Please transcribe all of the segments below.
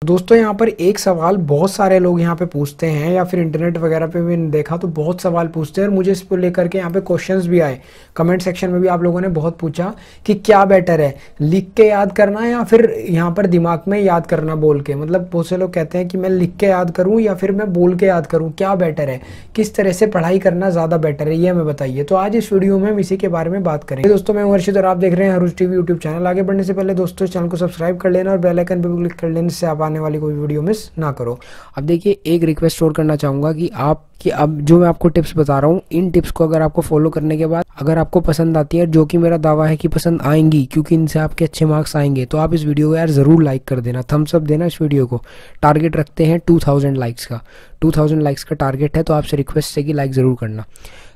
दोस्तों यहाँ पर एक सवाल बहुत सारे लोग यहाँ पे पूछते हैं, या फिर इंटरनेट वगैरह पे भी देखा तो बहुत सवाल पूछते हैं, और मुझे इसको लेकर के यहाँ पे क्वेश्चंस भी आए। कमेंट सेक्शन में भी आप लोगों ने बहुत पूछा कि क्या बेटर है, लिख के याद करना या फिर यहाँ पर दिमाग में याद करना बोल के। मतलब बहुत से लोग कहते हैं कि मैं लिख के याद करूँ या फिर मैं बोल के याद करूँ, क्या बेटर है, किस तरह से पढ़ाई करना ज़्यादा बेटर है, ये हमें बताइए। तो आज इस वीडियो में हम इसी के बारे में बात करेंगे। दोस्तों मैं हर्षित और आप देख रहे हैं हरूज टीवी यूट्यूब चैनल। आगे बढ़ने से पहले दोस्तों चैनल को सब्सक्राइब कर लेना और बेल आइकन पर भी क्लिक कर लेने से आप आने वाली कोई वीडियो मिस ना करो। अब देखिए, एक रिक्वेस्ट और करना चाहूँगा कि अब जो मैं आपको टिप्स बता रहा हूँ, इन टिप्स को अगर आपको फॉलो करने के बाद अगर आपको पसंद आती है, जो कि मेरा दावा है कि पसंद आएंगी क्योंकि इनसे आपके अच्छे मार्क्स आएंगे, तो आप इस वीडियो को यार ज़रूर लाइक कर देना, थम्स अप देना इस वीडियो को। टारगेट रखते हैं 2000 लाइक्स का, 2000 लाइक्स का टारगेट है, तो आपसे रिक्वेस्ट है कि लाइक ज़रूर करना।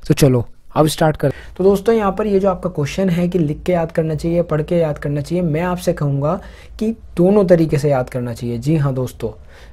तो चलो अब स्टार्ट कर। तो दोस्तों यहाँ पर ये जो आपका क्वेश्चन है कि लिख के याद करना चाहिए, पढ़ के याद करना चाहिए, मैं आपसे कहूँगा कि दोनों तरीके से याद करना चाहिए। जी हाँ दोस्तों,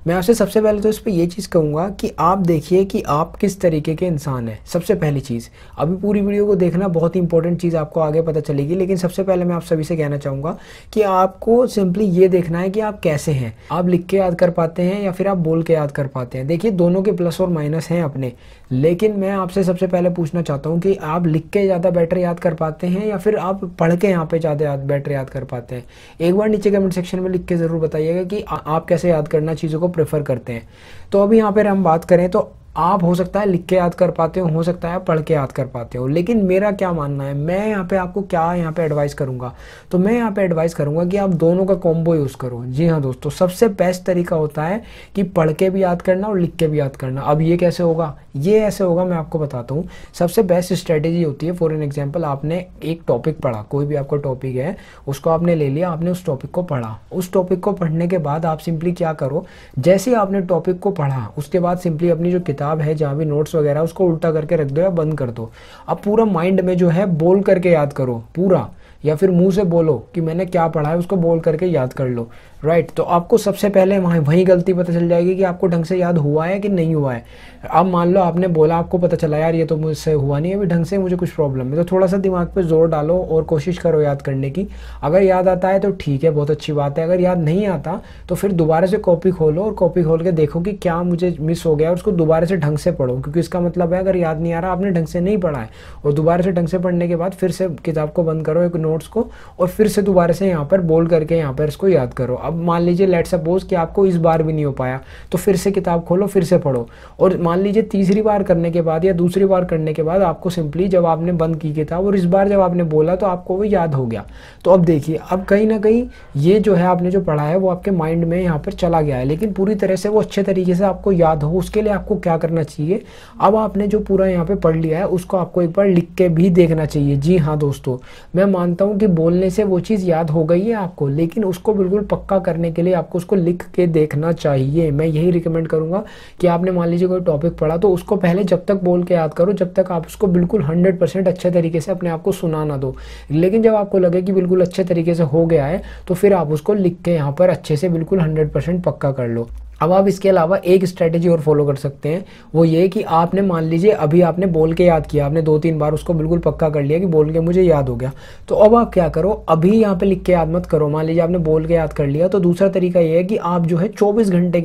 मैं आपसे सबसे पहले तो इस पर ये चीज़ कहूँगा कि आप देखिए कि आप किस तरीके के इंसान हैं। सबसे पहली चीज़, अभी पूरी वीडियो को देखना, बहुत ही इंपॉर्टेंट चीज़ आपको आगे पता चलेगी, लेकिन सबसे पहले मैं आप सभी से कहना चाहूँगा कि आपको सिंपली ये देखना है कि आप कैसे हैं, आप लिख के याद कर पाते हैं या फिर आप बोल के याद कर पाते हैं। देखिए दोनों के प्लस और माइनस हैं अपने, लेकिन मैं आपसे सबसे पहले पूछना चाहता हूँ कि आप लिख के ज़्यादा बेटर याद कर पाते हैं या फिर आप पढ़ के यहाँ पे ज़्यादा बेटर याद कर पाते हैं। एक बार नीचे कमेंट सेक्शन में लिख के ज़रूर बताइएगा कि आप कैसे याद करना चीज़ों को प्रेफर करते हैं। तो अभी यहाँ पर हम बात करें तो आप हो सकता है लिख के याद कर पाते हो सकता है पढ़ के याद कर पाते हो, लेकिन मेरा क्या मानना है, मैं यहाँ पे आपको क्या यहाँ पे एडवाइस करूँगा, तो मैं यहाँ पे एडवाइस करूँगा कि आप दोनों का कॉम्बो यूज़ करो। जी हाँ दोस्तों, सबसे बेस्ट तरीका होता है कि पढ़ के भी याद करना और लिख के भी याद करना। अब ये कैसे होगा, ये ऐसे होगा, मैं आपको बताता हूँ। सबसे बेस्ट स्ट्रेटेजी होती है, फॉर एन एग्जाम्पल आपने एक टॉपिक पढ़ा, कोई भी आपका टॉपिक है उसको आपने ले लिया, आपने उस टॉपिक को पढ़ा। उस टॉपिक को पढ़ने के बाद आप सिंपली क्या करो, जैसे आपने टॉपिक को पढ़ा उसके बाद सिंपली अपनी जो किताब है, जहाँ भी नोट्स वगैरह, उसको उल्टा करके रख दो या बंद कर दो। अब पूरा माइंड में जो है बोल करके याद करो पूरा, या फिर मुंह से बोलो कि मैंने क्या पढ़ा है, उसको बोल करके याद कर लो। राइट, तो आपको सबसे पहले वहीं गलती पता चल जाएगी कि आपको ढंग से याद हुआ है कि नहीं हुआ है। अब मान लो आपने बोला, आपको पता चला यार ये तो मुझसे हुआ नहीं है अभी ढंग से, मुझे कुछ प्रॉब्लम है, तो थोड़ा सा दिमाग पे जोर डालो और कोशिश करो याद करने की। अगर याद आता है तो ठीक है, बहुत अच्छी बात है। अगर याद नहीं आता तो फिर दोबारा से कॉपी खोलो और कॉपी खोल के देखो कि क्या मुझे मिस हो गया, और उसको दोबारा से ढंग से पढ़ो, क्योंकि इसका मतलब है अगर याद नहीं आ रहा, आपने ढंग से नहीं पढ़ा है। और दोबारा से ढंग से पढ़ने के बाद फिर से किताब को बंद करो, एक नोट्स को, और फिर से दोबारा से यहाँ पर बोल करके यहाँ पर इसको याद करो। अब मान लीजिए लेट सपोज कि आपको इस बार भी नहीं हो पाया, तो फिर से किताब खोलो, फिर से पढ़ो। और मान लीजिए तीसरी बार करने के बाद या दूसरी बार करने के बाद आपको सिंपली, जब आपने बंद की किताब और इस बार जब आपने बोला तो आपको वो याद हो गया। तो अब देखिए, अब कहीं ना कहीं ये जो है आपने जो पढ़ा है वो आपके माइंड में यहाँ पर चला गया है, लेकिन पूरी तरह से वो अच्छे तरीके से आपको याद हो, उसके लिए आपको क्या करना चाहिए, अब आपने जो पूरा यहाँ पे पढ़ लिया है उसको आपको एक बार लिख के भी देखना चाहिए। जी हाँ दोस्तों, मैं मानता हूँ कि बोलने से वो चीज़ याद हो गई है आपको, लेकिन उसको बिल्कुल पक्का करने के लिए आपको उसको लिख के देखना चाहिए। मैं यही रिकमेंड करूंगा कि आपने मान लीजिए कोई टॉपिक पढ़ा तो उसको पहले जब तक बोल के याद करो, जब तक आप उसको बिल्कुल 100% अच्छे तरीके से अपने आप को सुना ना दो। लेकिन जब आपको लगे कि बिल्कुल अच्छे तरीके से हो गया है तो फिर आप उसको लिख के यहाँ पर अच्छे से बिल्कुल 100% पक्का कर लो। अब आप इसके अलावा एक स्ट्रेटेजी और फॉलो कर सकते हैं, वो ये कि आपने मान लीजिए अभी आपने बोल के याद किया, आपने 2-3 बार उसको बिल्कुल पक्का कर लिया कि बोल के मुझे याद हो गया, तो अब आप क्या करो, अभी यहाँ पे लिख के याद मत करो। मान लीजिए आपने बोल के याद कर लिया, तो दूसरा तरीका ये है कि आप जो है 24 घंटे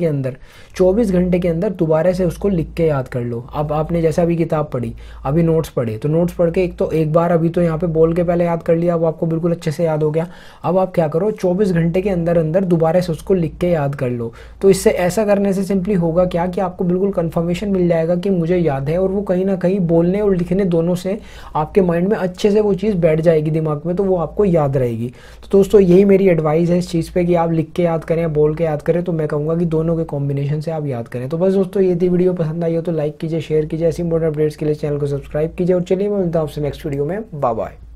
के अंदर दोबारा से उसको लिख के याद कर लो। अब आपने जैसे अभी किताब पढ़ी, अभी नोट्स पढ़े, तो नोट्स पढ़ के एक बार अभी तो यहाँ पे बोल के पहले याद कर लिया, अब आपको बिल्कुल अच्छे से याद हो गया। अब आप क्या करो, 24 घंटे के अंदर दोबारा से उसको लिख के याद कर लो। तो इससे ऐसा करने से सिंपली होगा क्या कि आपको बिल्कुल कंफर्मेशन मिल जाएगा कि मुझे याद है, और वो कहीं ना कहीं बोलने और लिखने दोनों से आपके माइंड में अच्छे से वो चीज़ बैठ जाएगी दिमाग में, तो वो आपको याद रहेगी। तो दोस्तों यही मेरी एडवाइस है इस चीज़ पे कि आप लिख के याद करें या बोल के याद करें, तो मैं कहूँगा कि दोनों के कॉम्बिनेशन से आप याद करें। तो बस दोस्तों ये थी वीडियो, पसंद आई हो तो लाइक कीजिए, शेयर कीजिए, ऐसी इंपॉर्टेंट अपडेट्स के लिए चैनल को सब्सक्राइब कीजिए, और चलिए मैं मिलता हूँ आपसे नेक्स्ट वीडियो में। Bye bye.